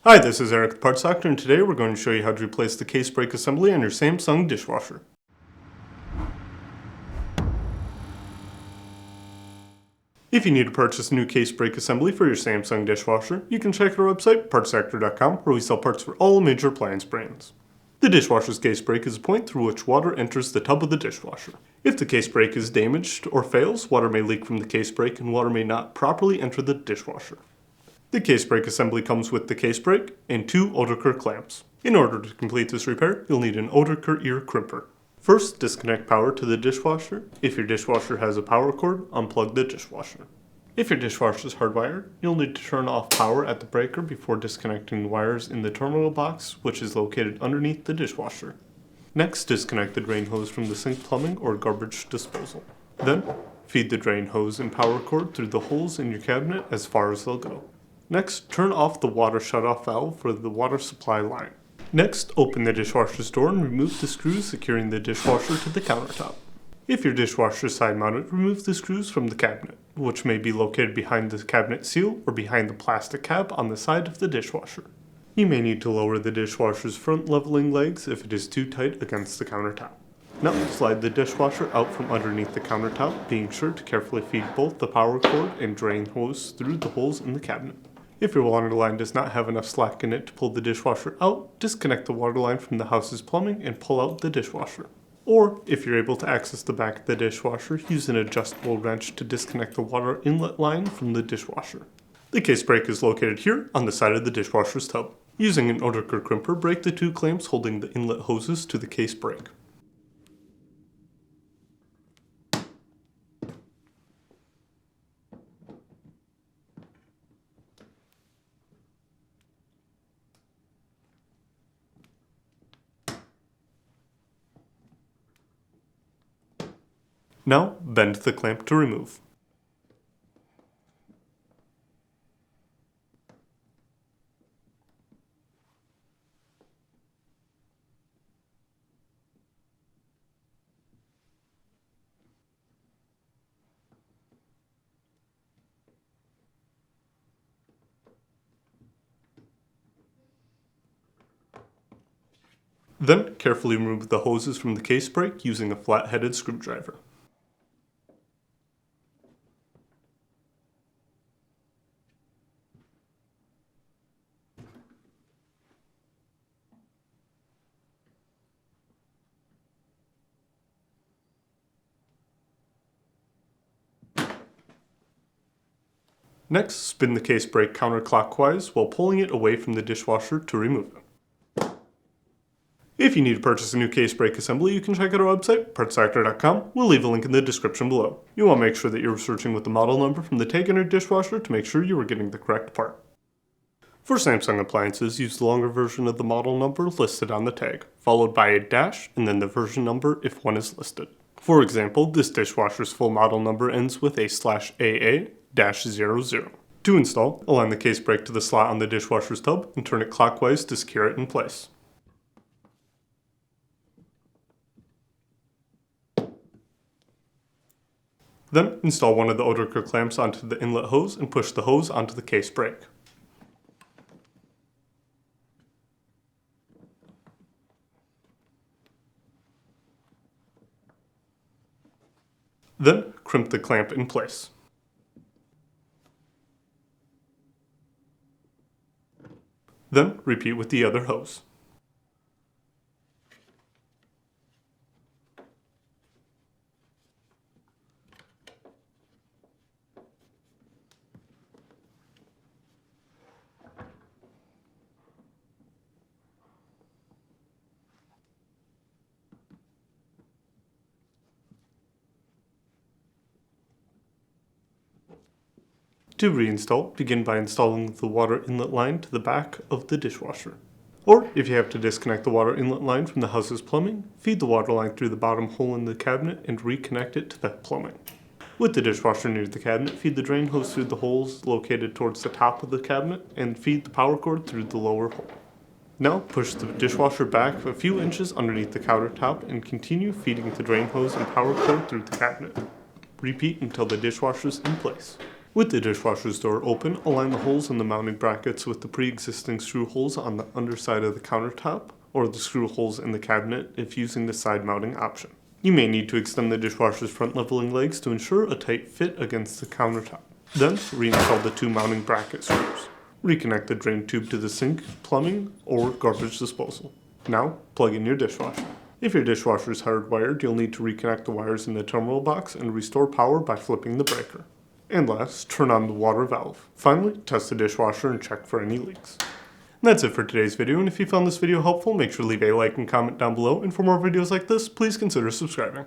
Hi, this is Eric the Parts Doctor, and today we're going to show you how to replace the case brake assembly on your Samsung dishwasher. If you need to purchase a new case brake assembly for your Samsung dishwasher, you can check our website, partsdoctor.com, where we sell parts for all major appliance brands. The dishwasher's case brake is a point through which water enters the tub of the dishwasher. If the case brake is damaged or fails, water may leak from the case brake and water may not properly enter the dishwasher. The case brake assembly comes with the case brake and two Oderker clamps. In order to complete this repair, you'll need an Oderker ear crimper. First, disconnect power to the dishwasher. If your dishwasher has a power cord, unplug the dishwasher. If your dishwasher is hardwired, you'll need to turn off power at the breaker before disconnecting the wires in the terminal box, which is located underneath the dishwasher. Next, disconnect the drain hose from the sink plumbing or garbage disposal. Then, feed the drain hose and power cord through the holes in your cabinet as far as they'll go. Next, turn off the water shutoff valve for the water supply line. Next, open the dishwasher's door and remove the screws securing the dishwasher to the countertop. If your dishwasher is side-mounted, remove the screws from the cabinet, which may be located behind the cabinet seal or behind the plastic cap on the side of the dishwasher. You may need to lower the dishwasher's front leveling legs if it is too tight against the countertop. Now, slide the dishwasher out from underneath the countertop, being sure to carefully feed both the power cord and drain hose through the holes in the cabinet. If your water line does not have enough slack in it to pull the dishwasher out, disconnect the water line from the house's plumbing and pull out the dishwasher. Or, if you're able to access the back of the dishwasher, use an adjustable wrench to disconnect the water inlet line from the dishwasher. The case brake is located here on the side of the dishwasher's tub. Using an Oderker crimper, break the two clamps holding the inlet hoses to the case brake. Now, bend the clamp to remove. Then, carefully remove the hoses from the case brake using a flat-headed screwdriver. Next, spin the case brake counterclockwise while pulling it away from the dishwasher to remove it. If you need to purchase a new case brake assembly, you can check out our website, partsdoctor.com. We'll leave a link in the description below. You want to make sure that you're searching with the model number from the tag on your dishwasher to make sure you are getting the correct part. For Samsung appliances, use the longer version of the model number listed on the tag, followed by a dash and then the version number if one is listed. For example, this dishwasher's full model number ends with a /AA-00. To install, align the case brake to the slot on the dishwasher's tub and turn it clockwise to secure it in place. Then, install one of the Oderker clamps onto the inlet hose and push the hose onto the case brake. Then, crimp the clamp in place. Then, repeat with the other hose. To reinstall, begin by installing the water inlet line to the back of the dishwasher. Or, if you have to disconnect the water inlet line from the house's plumbing, feed the water line through the bottom hole in the cabinet and reconnect it to the plumbing. With the dishwasher near the cabinet, feed the drain hose through the holes located towards the top of the cabinet and feed the power cord through the lower hole. Now, push the dishwasher back a few inches underneath the countertop and continue feeding the drain hose and power cord through the cabinet. Repeat until the dishwasher is in place. With the dishwasher's door open, align the holes in the mounting brackets with the pre-existing screw holes on the underside of the countertop, or the screw holes in the cabinet if using the side mounting option. You may need to extend the dishwasher's front leveling legs to ensure a tight fit against the countertop. Then, reinstall the 2 mounting bracket screws. Reconnect the drain tube to the sink, plumbing, or garbage disposal. Now, plug in your dishwasher. If your dishwasher is hardwired, you'll need to reconnect the wires in the terminal box and restore power by flipping the breaker. And last, turn on the water valve. Finally, test the dishwasher and check for any leaks. And that's it for today's video, and if you found this video helpful, make sure to leave a like and comment down below, and for more videos like this, please consider subscribing.